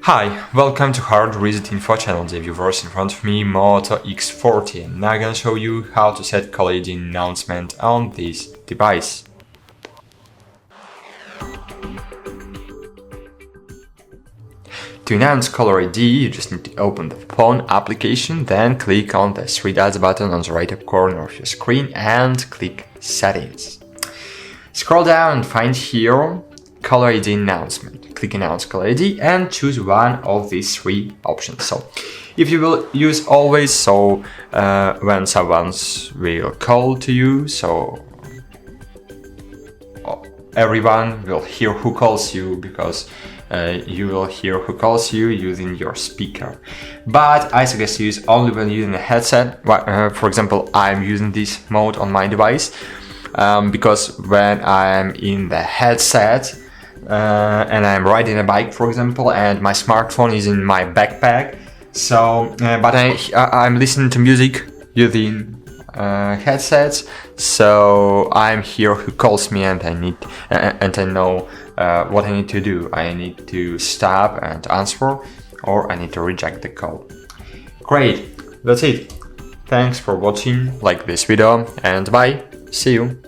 Hi, welcome to HardReset.Info channel. The viewers in front of me, Moto X40, and now I'm gonna show you how to set caller ID announcement on this device. To announce caller ID, you just need to open the phone application, then click on the three dots button on the right up corner of your screen and click Settings. Scroll down and find here caller ID announcement. Click Announce Caller ID and choose one of these three options. So, if you will use always, when someone will call to you, everyone will hear who calls you because you will hear who calls you using your speaker. But I suggest you use only when using a headset. For example, I'm using this mode on my device because when I'm in the headset and I'm riding a bike, for example, and my smartphone is in my backpack, but I'm listening to music using headsets, so I'm here who calls me and I know what I need to do. I need to stop and answer, or I need to reject the call. Great, that's it. Thanks for watching, like this video, and bye, see you.